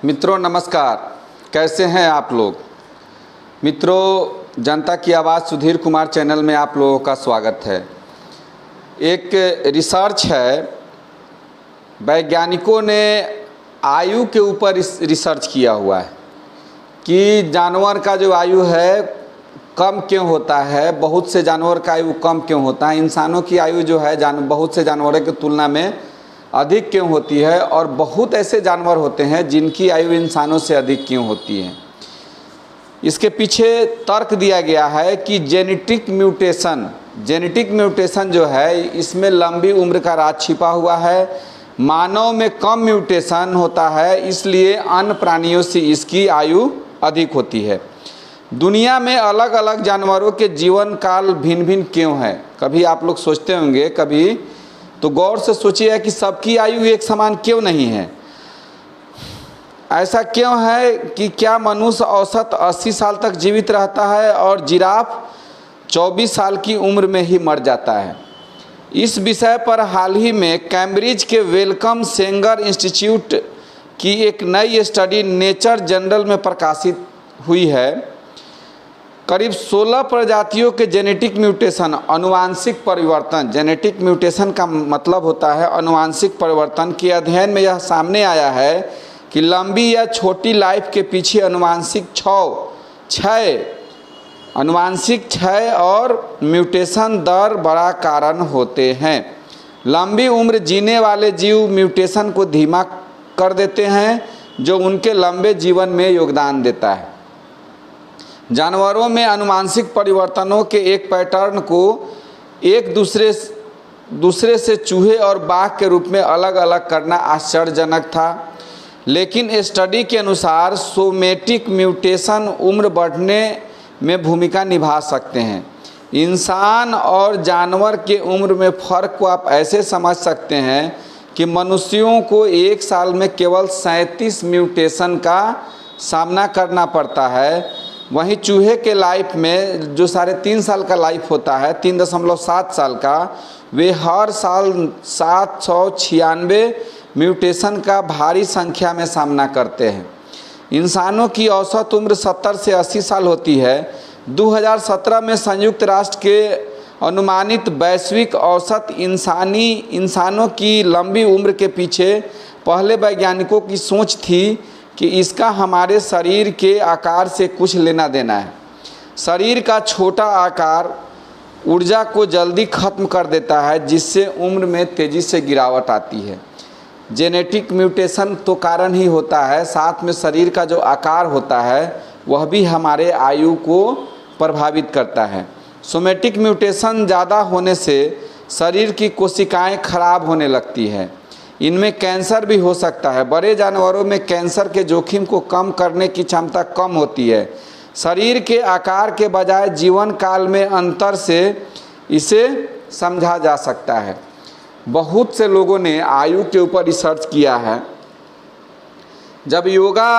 मित्रों नमस्कार, कैसे हैं आप लोग। मित्रों, जनता की आवाज़ सुधीर कुमार चैनल में आप लोगों का स्वागत है। एक रिसर्च है, वैज्ञानिकों ने आयु के ऊपर रिसर्च किया हुआ है कि जानवर का जो आयु है कम क्यों होता है, बहुत से जानवर का आयु कम क्यों होता है, इंसानों की आयु जो है बहुत से जानवरों की तुलना में अधिक क्यों होती है, और बहुत ऐसे जानवर होते हैं जिनकी आयु इंसानों से अधिक क्यों होती है। इसके पीछे तर्क दिया गया है कि जेनेटिक म्यूटेशन जो है इसमें लंबी उम्र का राज छिपा हुआ है। मानव में कम म्यूटेशन होता है, इसलिए अन्य प्राणियों से इसकी आयु अधिक होती है। दुनिया में अलग अलग जानवरों के जीवन काल भिन्न भिन्न क्यों है, कभी आप लोग सोचते होंगे, कभी तो गौर से सोचिए कि सबकी आयु एक समान क्यों नहीं है। ऐसा क्यों है कि क्या मनुष्य औसत 80 साल तक जीवित रहता है और जिराफ 24 साल की उम्र में ही मर जाता है। इस विषय पर हाल ही में कैम्ब्रिज के वेलकम सेंगर इंस्टीट्यूट की एक नई स्टडी नेचर जर्नल में प्रकाशित हुई है। करीब 16 प्रजातियों के जेनेटिक म्यूटेशन, अनुवांशिक परिवर्तन, जेनेटिक म्यूटेशन का मतलब होता है अनुवांशिक परिवर्तन के अध्ययन में यह सामने आया है कि लंबी या छोटी लाइफ के पीछे अनुवांशिक क्षय और म्यूटेशन दर बड़ा कारण होते हैं। लंबी उम्र जीने वाले जीव म्यूटेशन को धीमा कर देते हैं, जो उनके लंबे जीवन में योगदान देता है। जानवरों में अनुवांशिक परिवर्तनों के एक पैटर्न को एक दूसरे से चूहे और बाघ के रूप में अलग अलग करना आश्चर्यजनक था, लेकिन स्टडी के अनुसार सोमेटिक म्यूटेशन उम्र बढ़ने में भूमिका निभा सकते हैं। इंसान और जानवर के उम्र में फ़र्क को आप ऐसे समझ सकते हैं कि मनुष्यों को एक साल में केवल 37 म्यूटेशन का सामना करना पड़ता है, वहीं चूहे के लाइफ में जो 3.5 साल का लाइफ होता है, 3.7 साल का, वे हर साल 796 म्यूटेशन का भारी संख्या में सामना करते हैं। इंसानों की औसत उम्र 70 से 80 साल होती है। 2017 में संयुक्त राष्ट्र के अनुमानित वैश्विक औसत इंसानों की लंबी उम्र के पीछे पहले वैज्ञानिकों की सोच थी कि इसका हमारे शरीर के आकार से कुछ लेना देना है। शरीर का छोटा आकार ऊर्जा को जल्दी खत्म कर देता है, जिससे उम्र में तेज़ी से गिरावट आती है। जेनेटिक म्यूटेशन तो कारण ही होता है, साथ में शरीर का जो आकार होता है वह भी हमारे आयु को प्रभावित करता है। सोमेटिक म्यूटेशन ज़्यादा होने से शरीर की कोशिकाएं खराब होने लगती है, इनमें कैंसर भी हो सकता है। बड़े जानवरों में कैंसर के जोखिम को कम करने की क्षमता कम होती है। शरीर के आकार के बजाय जीवन काल में अंतर से इसे समझा जा सकता है। बहुत से लोगों ने आयु के ऊपर रिसर्च किया है। जब योगा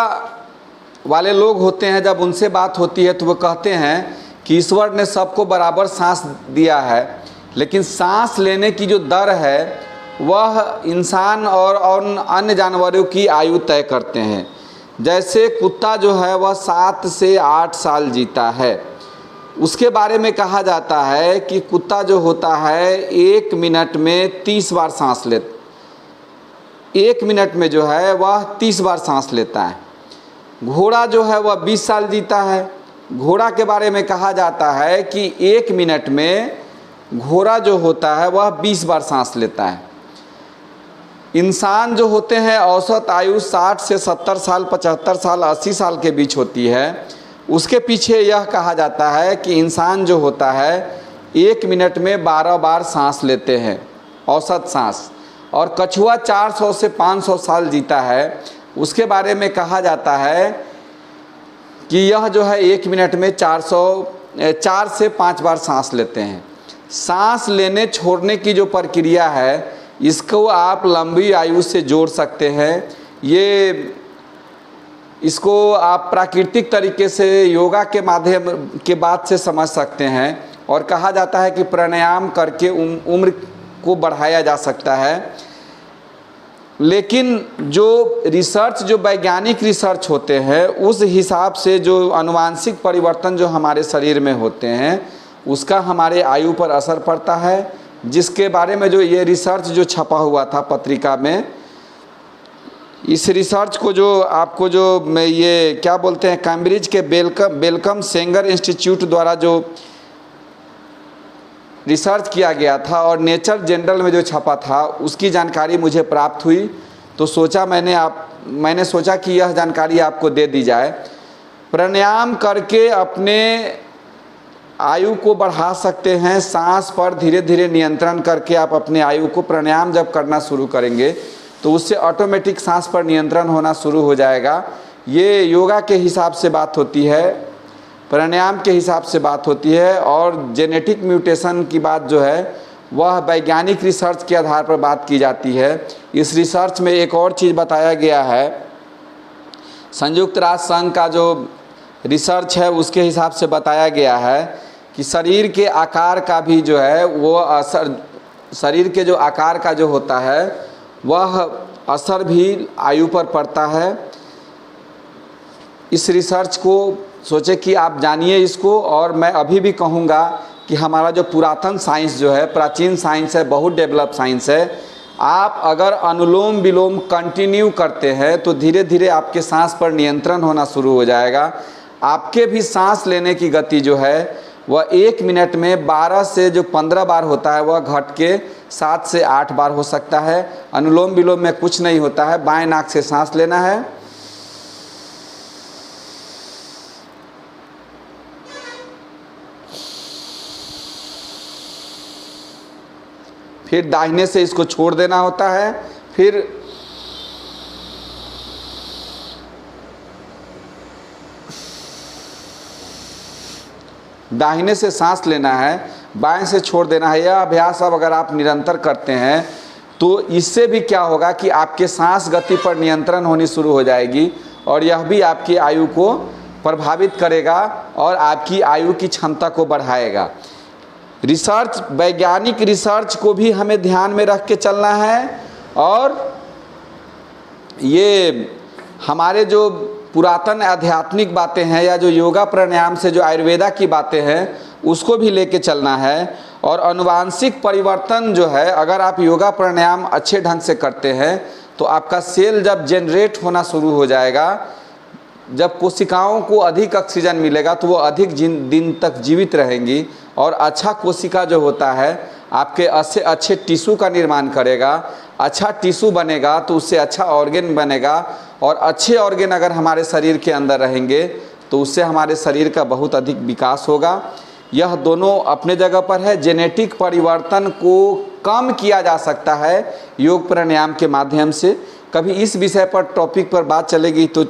वाले लोग होते हैं, जब उनसे बात होती है तो वो कहते हैं कि ईश्वर ने सबको बराबर सांस दिया है, लेकिन सांस लेने की जो दर है वह इंसान और अन्य जानवरों की आयु तय करते हैं। जैसे कुत्ता जो है वह 7 से 8 साल जीता है। उसके बारे में कहा जाता है कि कुत्ता जो होता है 1 मिनट में 30 बार सांस लेता, 1 मिनट में जो है वह 30 बार सांस लेता है। घोड़ा जो है वह 20 साल जीता है। घोड़ा के बारे में कहा जाता है कि 1 मिनट में घोड़ा जो होता है वह 20 बार सांस लेता है। इंसान जो होते हैं औसत आयु 60 से 70 साल, 75 साल, 80 साल के बीच होती है। उसके पीछे यह कहा जाता है कि इंसान जो होता है 1 मिनट में 12 बार सांस लेते हैं, औसत सांस। और कछुआ 400 से 500 साल जीता है। उसके बारे में कहा जाता है कि यह जो है 1 मिनट में 4 से 5 बार सांस लेते हैं। सांस लेने छोड़ने की जो प्रक्रिया है इसको आप लंबी आयु से जोड़ सकते हैं। इसको आप प्राकृतिक तरीके से योगा के माध्यम के बात से समझ सकते हैं। और कहा जाता है कि प्राणायाम करके उम्र को बढ़ाया जा सकता है। लेकिन जो रिसर्च, जो वैज्ञानिक रिसर्च होते हैं, उस हिसाब से जो आनुवांशिक परिवर्तन जो हमारे शरीर में होते हैं उसका हमारे आयु पर असर पड़ता है, जिसके बारे में जो ये रिसर्च जो छपा हुआ था पत्रिका में, इस रिसर्च को जो आपको जो मैं ये क्या बोलते हैं, कैम्ब्रिज के बेलकम सेंगर इंस्टीट्यूट द्वारा जो रिसर्च किया गया था और नेचर जर्नल में जो छपा था, उसकी जानकारी मुझे प्राप्त हुई। तो सोचा मैंने सोचा कि यह जानकारी आपको दे दी जाए। प्राणायाम करके अपने आयु को बढ़ा सकते हैं। सांस पर धीरे धीरे नियंत्रण करके आप अपने आयु को, प्राणायाम जब करना शुरू करेंगे तो उससे ऑटोमेटिक सांस पर नियंत्रण होना शुरू हो जाएगा। ये योगा के हिसाब से बात होती है, प्राणायाम के हिसाब से बात होती है। और जेनेटिक म्यूटेशन की बात जो है वह वैज्ञानिक रिसर्च के आधार पर बात की जाती है। इस रिसर्च में एक और चीज़ बताया गया है, संयुक्त राष्ट्र संघ का जो रिसर्च है उसके हिसाब से बताया गया है कि शरीर के आकार का भी जो है वो असर, शरीर के जो आकार का जो होता है वह असर भी आयु पर पड़ता है। इस रिसर्च को सोचे कि आप जानिए इसको। और मैं अभी भी कहूँगा कि हमारा जो पुरातन साइंस जो है, प्राचीन साइंस है, बहुत डेवलप साइंस है, आप अगर अनुलोम विलोम कंटिन्यू करते हैं तो धीरे धीरे आपके सांस पर नियंत्रण होना शुरू हो जाएगा। आपके भी सांस लेने की गति जो है वह 1 मिनट में 12 से जो 15 बार होता है वह घट के 7 से 8 बार हो सकता है। अनुलोम विलोम में कुछ नहीं होता है, बाएं नाक से सांस लेना है, फिर दाहिने से इसको छोड़ देना होता है, फिर दाहिने से सांस लेना है, बाएं से छोड़ देना है। यह अभ्यास अब अगर आप निरंतर करते हैं तो इससे भी क्या होगा कि आपके सांस गति पर नियंत्रण होनी शुरू हो जाएगी और यह भी आपकी आयु को प्रभावित करेगा और आपकी आयु की क्षमता को बढ़ाएगा। रिसर्च, वैज्ञानिक रिसर्च को भी हमें ध्यान में रख के चलना है। और ये हमारे जो पुरातन आध्यात्मिक बातें हैं या जो योगा प्राणायाम से जो आयुर्वेदा की बातें हैं उसको भी लेके चलना है। और आनुवांशिक परिवर्तन जो है, अगर आप योगा प्राणायाम अच्छे ढंग से करते हैं तो आपका सेल जब जनरेट होना शुरू हो जाएगा, जब कोशिकाओं को अधिक ऑक्सीजन मिलेगा तो वो अधिक दिन तक जीवित रहेंगी। और अच्छा कोशिका जो होता है आपके अच्छे टिश्यू का निर्माण करेगा। अच्छा टिश्यू बनेगा तो उससे अच्छा ऑर्गेन बनेगा और अच्छे ऑर्गेन अगर हमारे शरीर के अंदर रहेंगे तो उससे हमारे शरीर का बहुत अधिक विकास होगा। यह दोनों अपने जगह पर है। जेनेटिक परिवर्तन को कम किया जा सकता है योग प्राणायाम के माध्यम से। कभी इस विषय पर टॉपिक पर बात चलेगी तो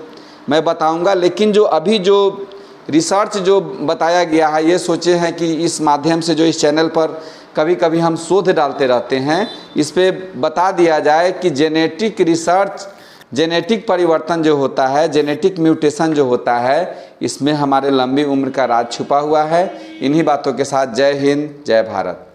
मैं बताऊंगा, लेकिन जो अभी जो रिसर्च जो बताया गया है, ये सोचे हैं कि इस माध्यम से जो इस चैनल पर कभी कभी हम शोध डालते रहते हैं, इस पे बता दिया जाए कि जेनेटिक रिसर्च, जेनेटिक परिवर्तन जो होता है, जेनेटिक म्यूटेशन जो होता है, इसमें हमारे लंबी उम्र का राज छुपा हुआ है। इन्हीं बातों के साथ जय हिंद, जय भारत।